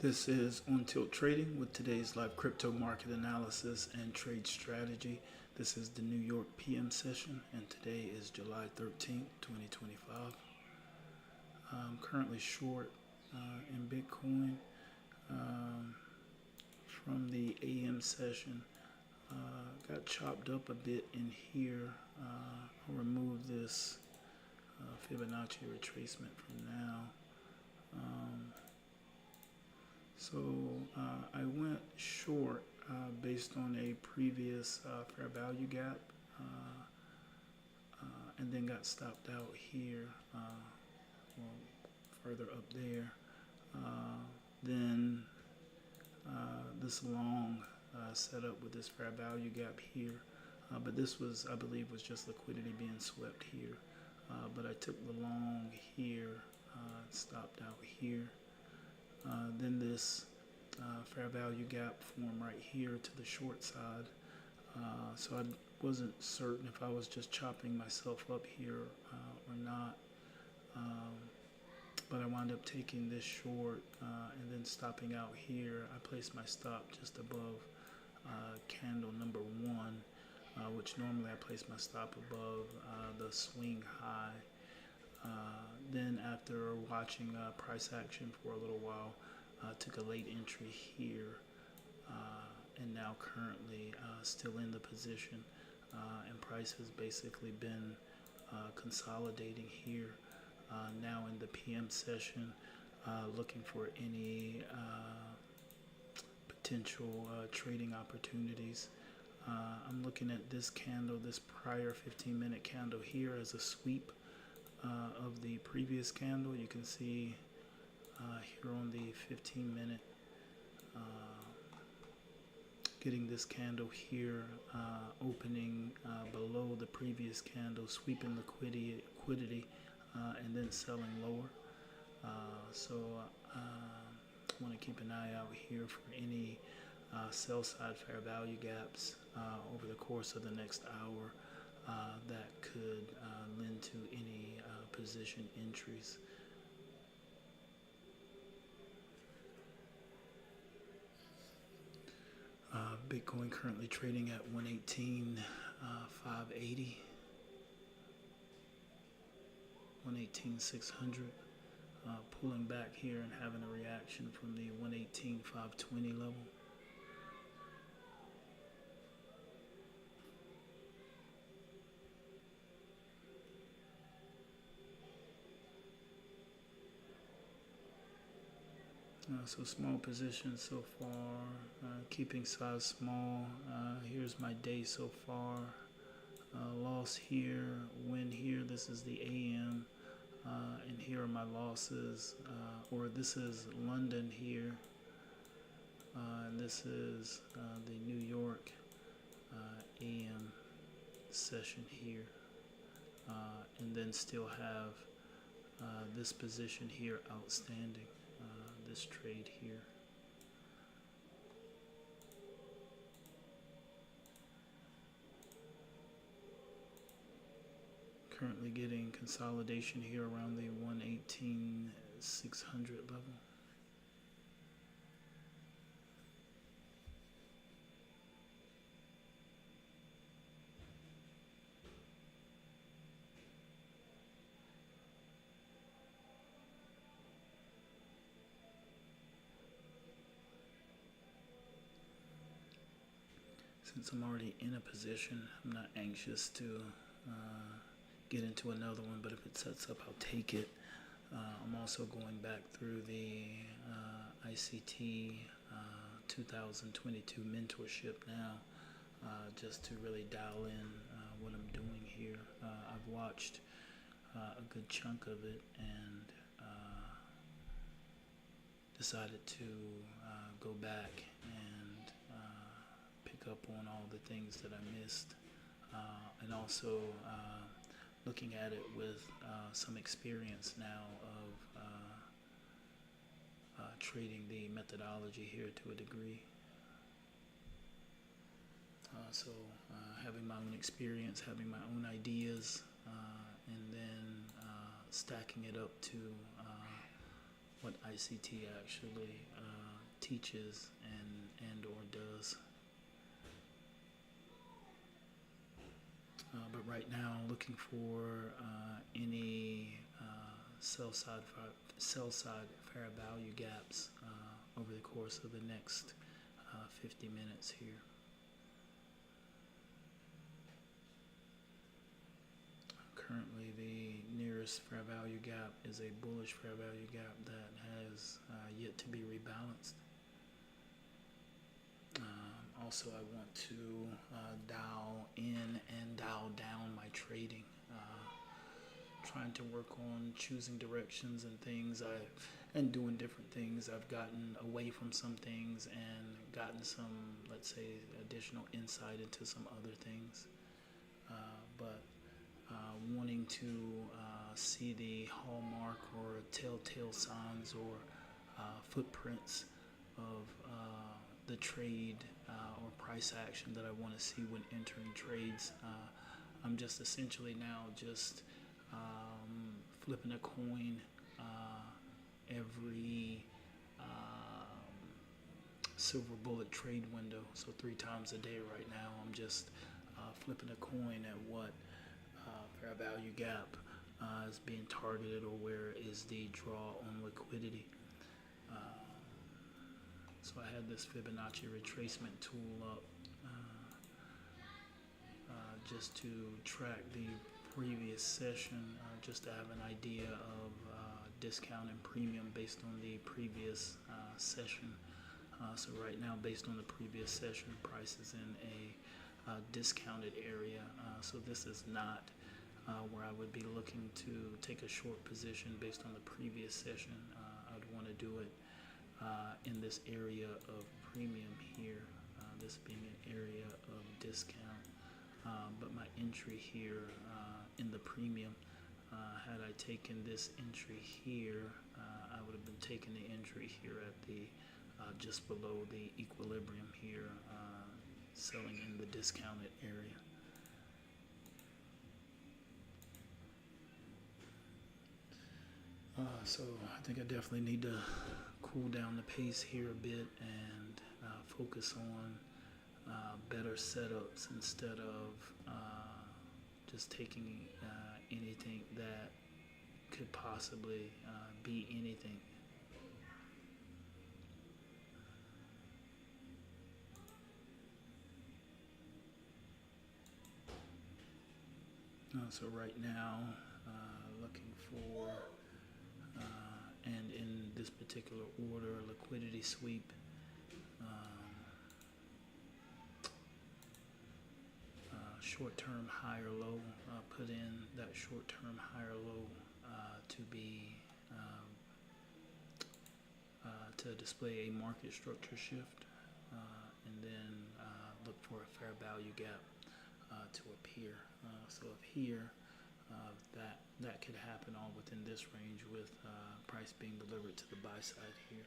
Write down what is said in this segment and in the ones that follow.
This is On Tilt Trading with today's live crypto market analysis and trade strategy. This is the New York PM session, and today is July 13th, 2025. I'm currently short in Bitcoin from the AM session. Got chopped up a bit in here. I'll remove this Fibonacci retracement from now. So I went short based on a previous fair value gap and then got stopped out here, well, further up there. Then this long setup with this fair value gap here. But this was, I believe, was just liquidity being swept here. But I took the long here, stopped out here. Then this fair value gap formed right here to the short side. So I wasn't certain if I was just chopping myself up here or not. But I wound up taking this short and then stopping out here. I placed my stop just above candle number 1, which normally I place my stop above the swing high. Then after watching price action for a little while, took a late entry here, and now currently still in the position, and price has basically been consolidating here. Now in the PM session, looking for any potential trading opportunities. I'm looking at this candle, this prior 15-minute candle here as a sweep of the previous candle. You can see here on the 15-minute, getting this candle here, opening below the previous candle, sweeping liquidity, and then selling lower. So I want to keep an eye out here for any sell side fair value gaps over the course of the next hour that could lend to any position entries. Bitcoin currently trading at 118,580, 118,600, pulling back here and having a reaction from the 118,520 level. So small position so far, keeping size small. Here's my day so far. Loss here, win here. This is the AM, and here are my losses. Or this is London here, and this is the New York AM session here, and then still have this position here outstanding. This trade here. Currently getting consolidation here around the 118,600 level. Since I'm already in a position, I'm not anxious to get into another one, but if it sets up, I'll take it. I'm also going back through the ICT 2022 mentorship now, just to really dial in what I'm doing here. I've watched a good chunk of it and decided to go back and pick up on all the things that I missed, and also looking at it with some experience now of trading the methodology here to a degree. So having my own experience, having my own ideas, and then stacking it up to what ICT actually teaches and or does. But right now, looking for any sell side fair value gaps over the course of the next 50 minutes here. Currently, the nearest fair value gap is a bullish fair value gap that has yet to be rebalanced. Also, I want to dial in and dial down my trading. Trying to work on choosing directions and things and doing different things. I've gotten away from some things and gotten some, let's say, additional insight into some other things. But wanting to see the hallmark or telltale signs or footprints of the trade or price action that I want to see when entering trades. I'm just essentially now just flipping a coin every silver bullet trade window. So 3 times a day right now, I'm just flipping a coin at what fair value gap is being targeted, or where is the draw on liquidity. So I had this Fibonacci retracement tool up just to track the previous session, just to have an idea of discount and premium based on the previous session. So right now, based on the previous session, price is in a discounted area. So this is not where I would be looking to take a short position based on the previous session. I would want to do it in this area of premium here, this being an area of discount. But my entry here in the premium, had I taken this entry here, I would have been taking the entry here at the just below the equilibrium here, selling in the discounted area. So I think I definitely need to cool down the pace here a bit and focus on better setups instead of just taking anything that could possibly be anything. So right now, looking for, and in this particular order, liquidity sweep. Short-term high or low, put in that short-term high or low to be to display a market structure shift, and then look for a fair value gap to appear. So if here, that could happen all within this range with price being delivered to the buy side here.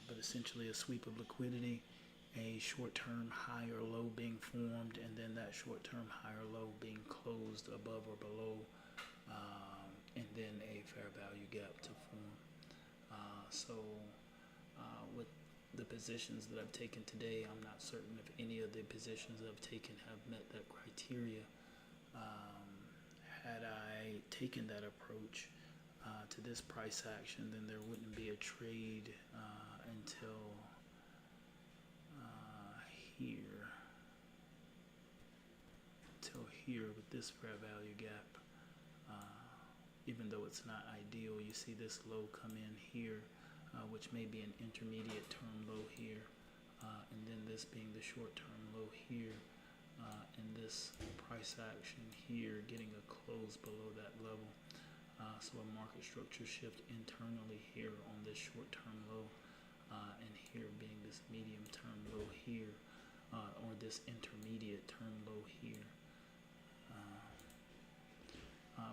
But essentially a sweep of liquidity, a short-term high or low being formed, and then that short-term high or low being closed above or below, and then a fair value gap to form. So with the positions that I've taken today, I'm not certain if any of the positions that I've taken have met that criteria. Had I taken that approach to this price action, then there wouldn't be a trade until here with this fair value gap. Even though it's not ideal, you see this low come in here, which may be an intermediate term low here, and then this being the short-term low here, and this price action here getting a close below that level. So a market structure shift internally here on this short-term low, and here being this medium-term low here, or this intermediate term low here.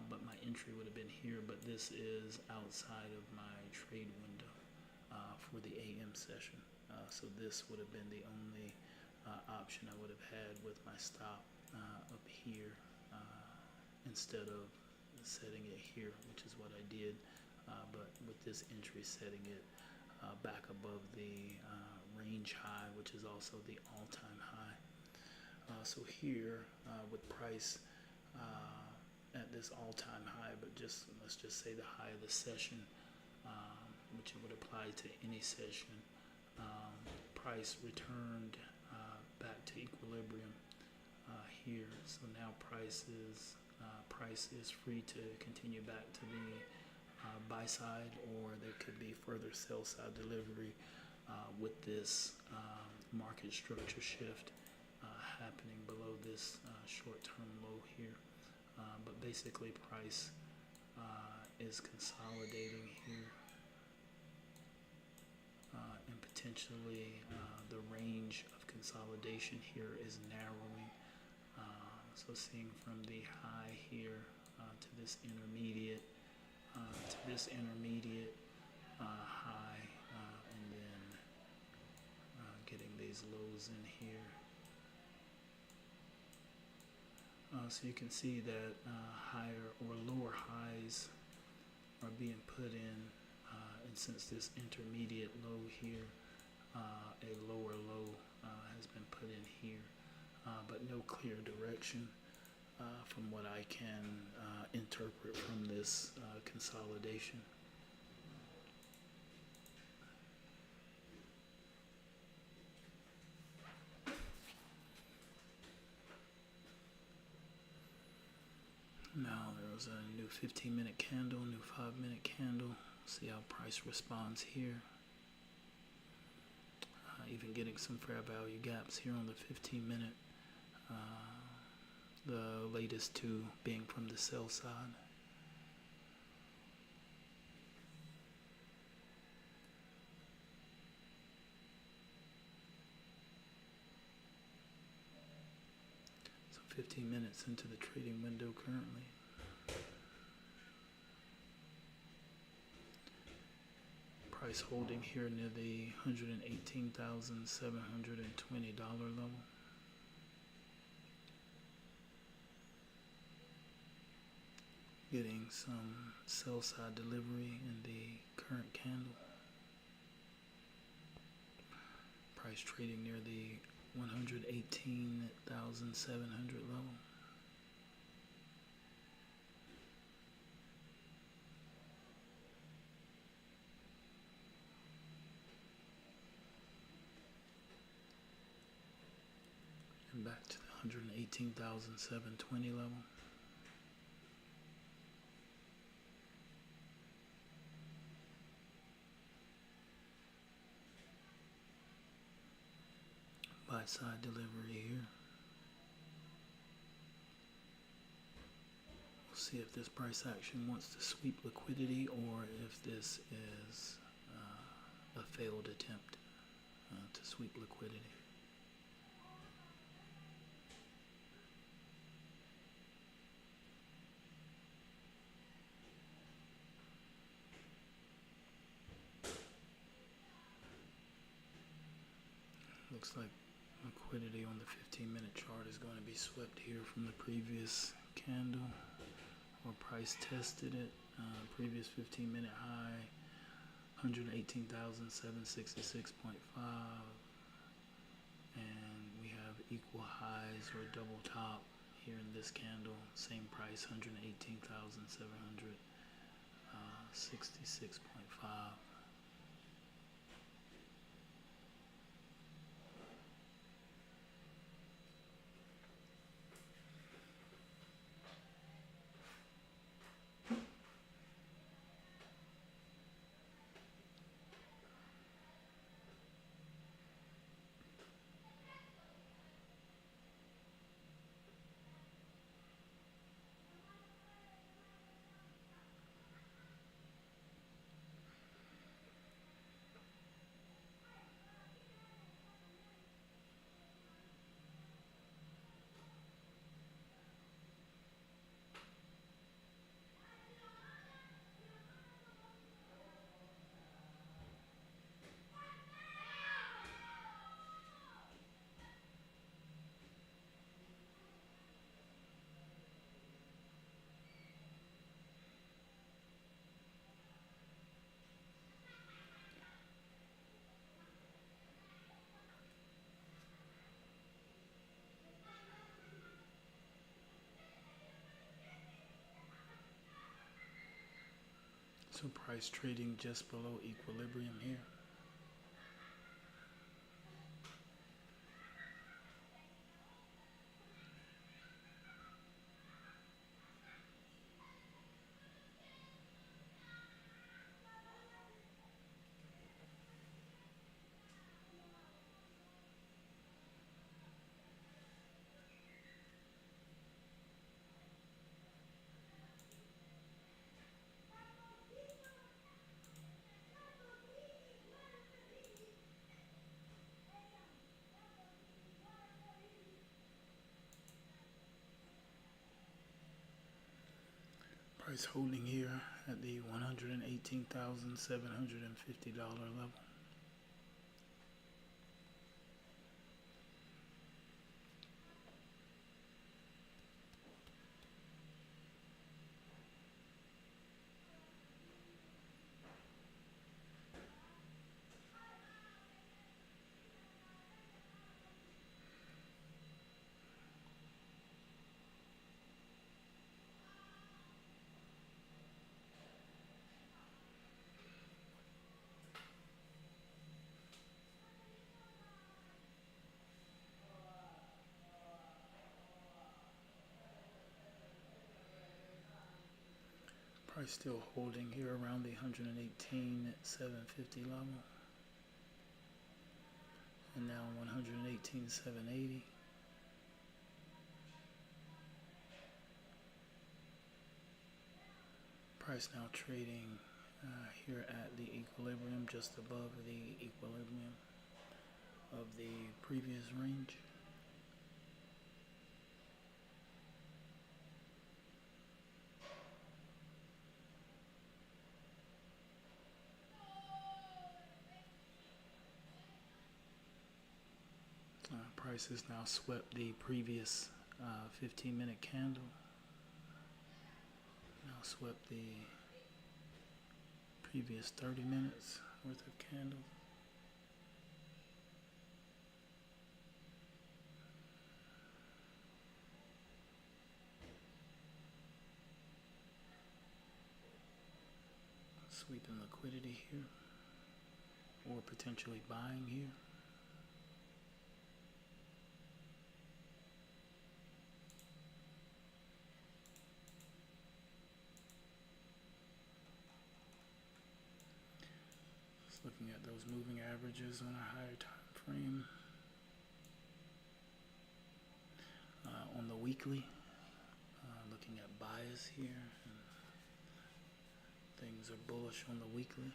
But my entry would have been here, but this is outside of my trade window for the AM session. So this would have been the only option I would have had with my stop up here instead of setting it here, which is what I did. But with this entry, setting it back above the range high, which is also the all-time high. So here with price at this all-time high, but let's just say the high of the session, which it would apply to any session, price returned back to equilibrium here. So now price is free to continue back to the buy side, or there could be further sell side delivery with this market structure shift happening below this short-term low here. But basically price is consolidating here, and potentially the range of consolidation here is narrowing. So seeing from the high here to this intermediate high, and then getting these lows in here. So you can see that higher or lower highs are being put in, and since this intermediate low here, a lower low has been put in here, but no clear direction from what I can interpret from this consolidation. Now there was a new 15-minute candle, new 5-minute candle. See how price responds here. Even getting some fair value gaps here on the 15-minute. The latest two being from the sell side. So 15 minutes into the trading window currently. Price holding here near the $118,720 level. Getting some sell side delivery in the current candle. Price trading near the 118,700 level. And back to the 118,720 level. Buy side delivery here. We'll see if this price action wants to sweep liquidity, or if this is a failed attempt to sweep liquidity. Looks like liquidity on the 15-minute chart is going to be swept here from the previous candle, or price tested it. Previous 15-minute high, 118,766.5, and we have equal highs or double top here in this candle. Same price, 118,766.5. So price trading just below equilibrium here. Price holding here at the $118,750 level. Price still holding here around the 118,750 level. And now 118,780. Price now trading here at the equilibrium, just above the equilibrium of the previous range. Price has now swept the previous 15-minute candle. Now swept the previous 30 minutes worth of candles. Sweeping liquidity here, or potentially buying here. Looking at those moving averages on a higher time frame. On the weekly, looking at bias here, and things are bullish on the weekly.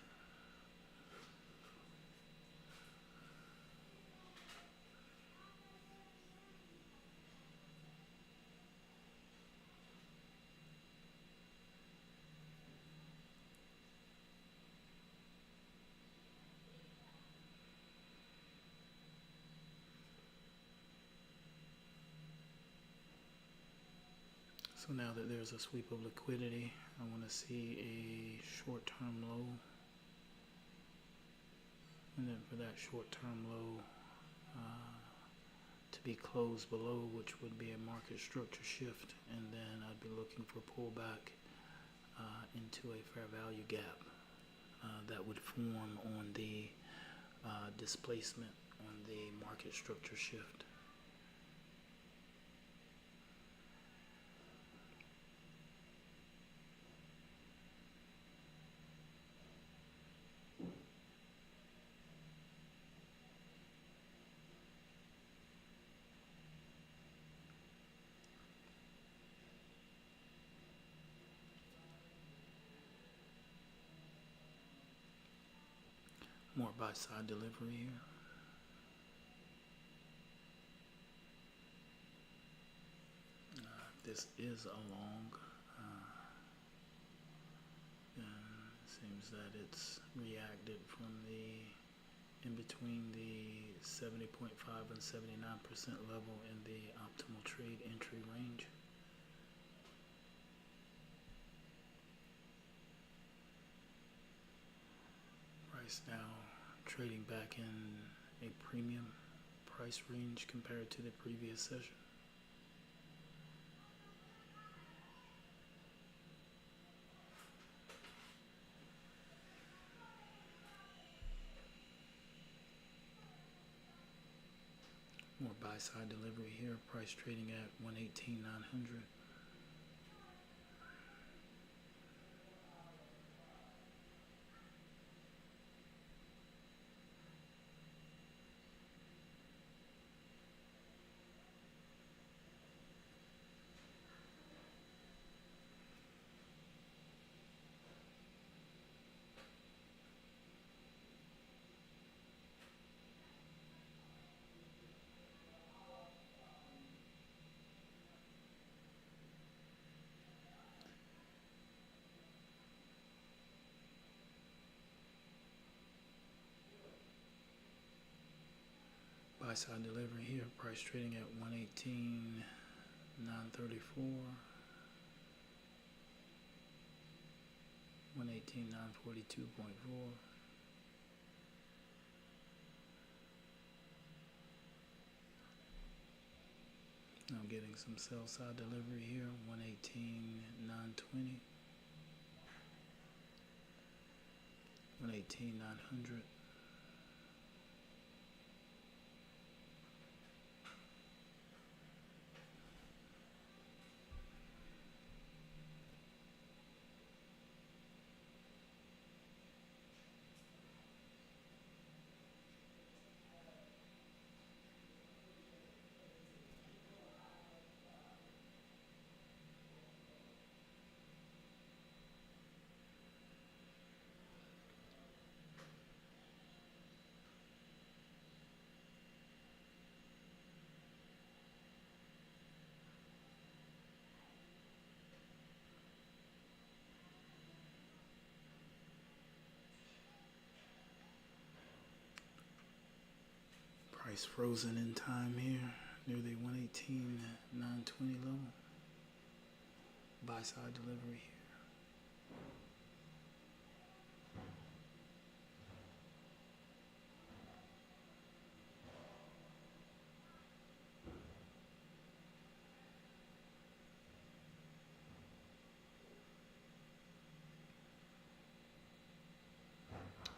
So now that there's a sweep of liquidity, I want to see a short-term low. And then for that short-term low to be closed below, which would be a market structure shift. And then I'd be looking for pullback into a fair value gap that would form on the displacement on the market structure shift. More buy-side delivery here. This is a long, and it seems that it's reacted from the in between the 70.5 and 79% level in the optimal trade entry range. Price now trading back in a premium price range compared to the previous session. More buy side delivery here. Price trading at 118,900. Buy side delivery here. Price trading at 118,934. 118,942.4. Now getting some sell side delivery here. 118,920. 118,900. Price frozen in time here near the 118,920 level. Buy side delivery here.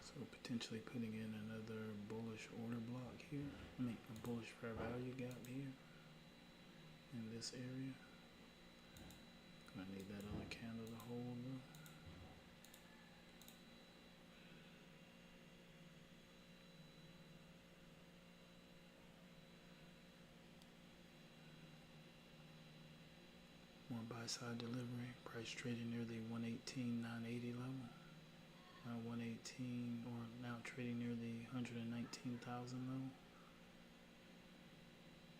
So potentially putting in another bullish order block here. I mean a bullish fair value gap here in this area. Gonna need that other candle to hold though. More buy side delivery. Price trading near the 118,980 level. 118, or now trading near the 119,000 level.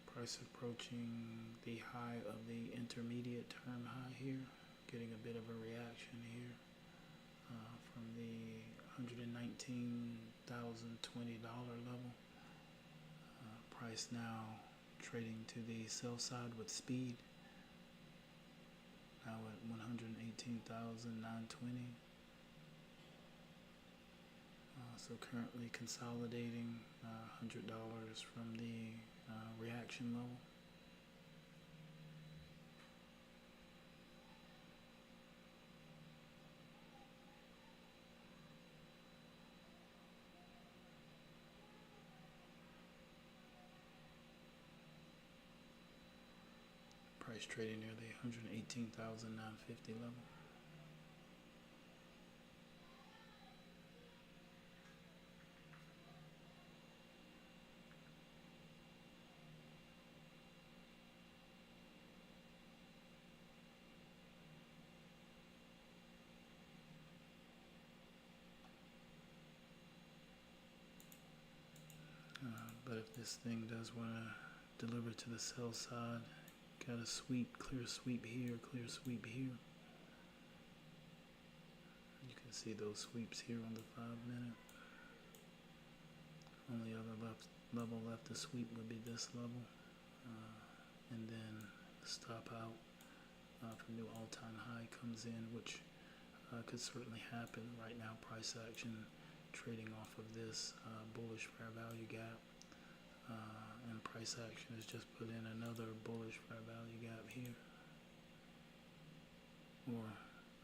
Price approaching the high of the intermediate term high here. Getting a bit of a reaction here from the $119,020 level. Price now trading to the sell side with speed. Now at 118,920. So currently consolidating $100 from the reaction level. Price trading near the 118,950 level. But if this thing does want to deliver to the sell side, got a sweep, clear sweep here, clear sweep here. You can see those sweeps here on the 5 minute. Only other level left to sweep would be this level. And then the stop out for new all-time high comes in, which could certainly happen. Right now, price action trading off of this bullish fair value gap. And price action has just put in another bullish fair value gap here. Or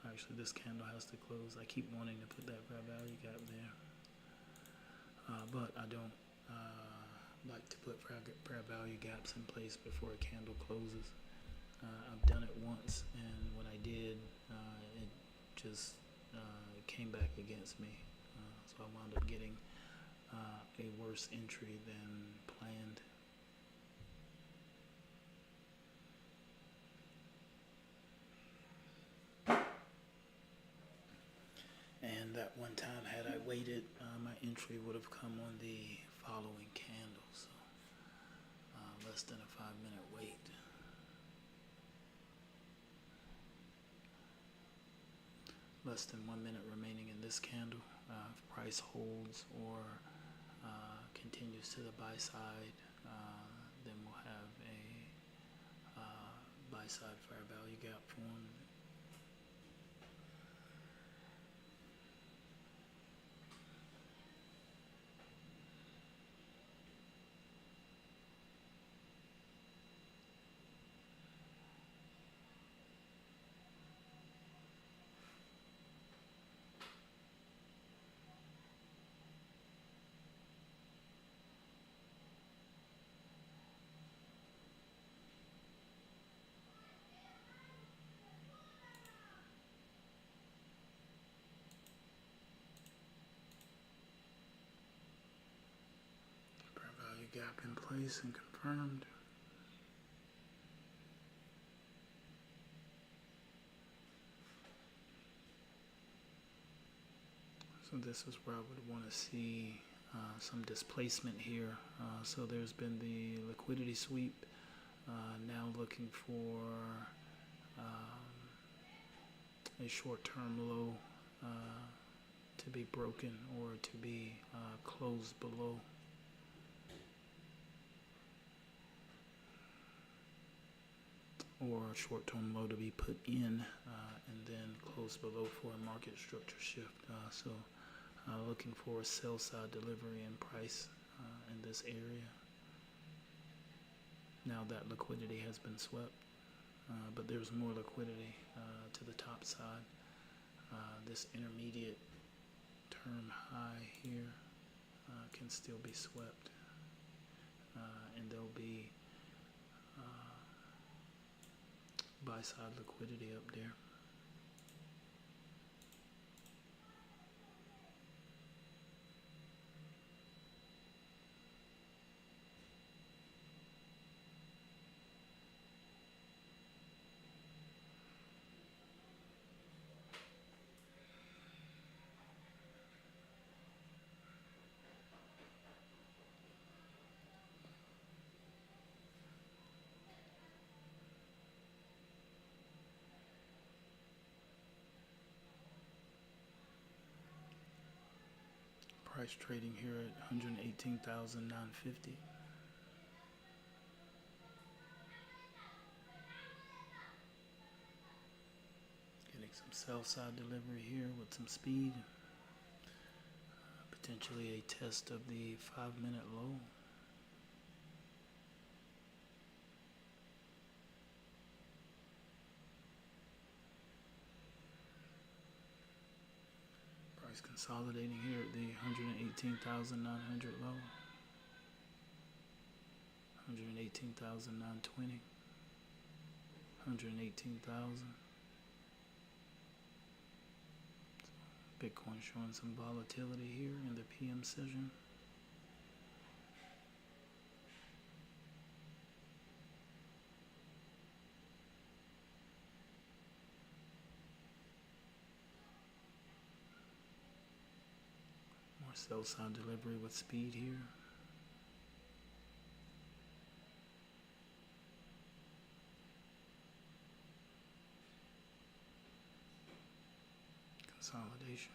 actually this candle has to close. I keep wanting to put that fair value gap there. But I don't like to put fair value gaps in place before a candle closes. I've done it once, and when I did, it just came back against me. So I wound up getting a worse entry than planned. And that one time, had I waited, my entry would have come on the following candle. So less than a 5-minute wait. Less than 1 minute remaining in this candle. If price holds or continues to the buy side, then we'll have a buy side fair value gap formed. Gap in place and confirmed. So this is where I would want to see some displacement here. So there's been the liquidity sweep. Now looking for a short-term low to be broken or to be closed below. Or a short-term low to be put in and then close below for a market structure shift. So looking for a sell side delivery in price in this area. Now that liquidity has been swept, but there's more liquidity to the top side. This intermediate term high here can still be swept, and there'll be buy side liquidity up there. Price trading here at 118,950. Getting some sell side delivery here with some speed. Potentially a test of the 5-minute low. Price consolidating here at the 118,900 low. 118,920. 118,000. Bitcoin showing some volatility here in the PM session. More sell side delivery with speed here. Consolidation.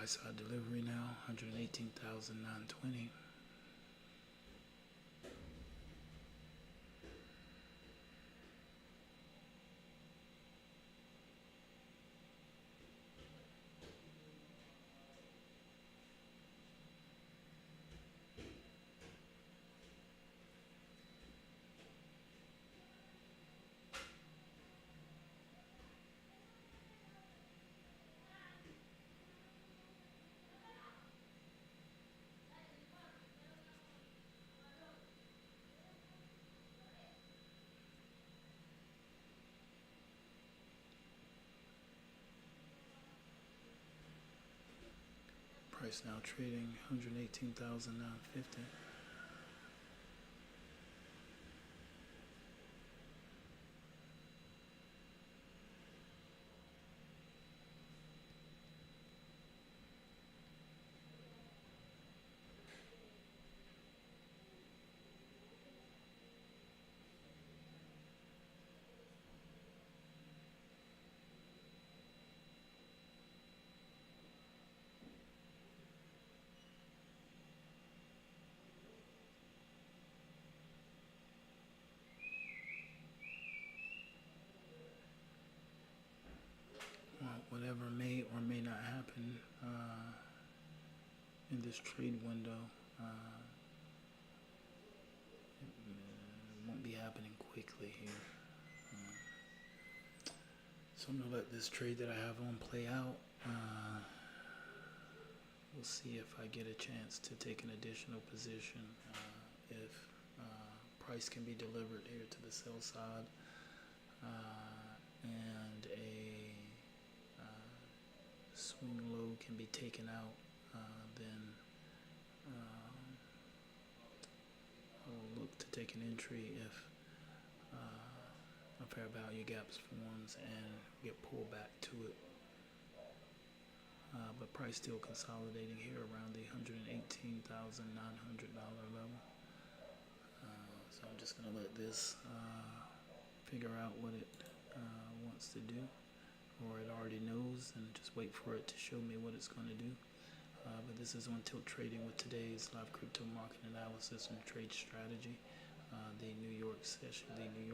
buy side delivery now, 118,920. Price now trading 118,950. Whatever may or may not happen in this trade window, it won't be happening quickly here. So I'm gonna let this trade that I have on play out. We'll see if I get a chance to take an additional position if price can be delivered here to the sell side and a swing low can be taken out, then I'll look to take an entry if a fair value gaps forms and get pulled back to it. But price still consolidating here around the $118,900 level. So I'm just gonna let this figure out what it wants to do, or it already knows, and just wait for it to show me what it's going to do. But this is On Tilt Trading with today's live crypto market analysis and trade strategy. The New York session, the New York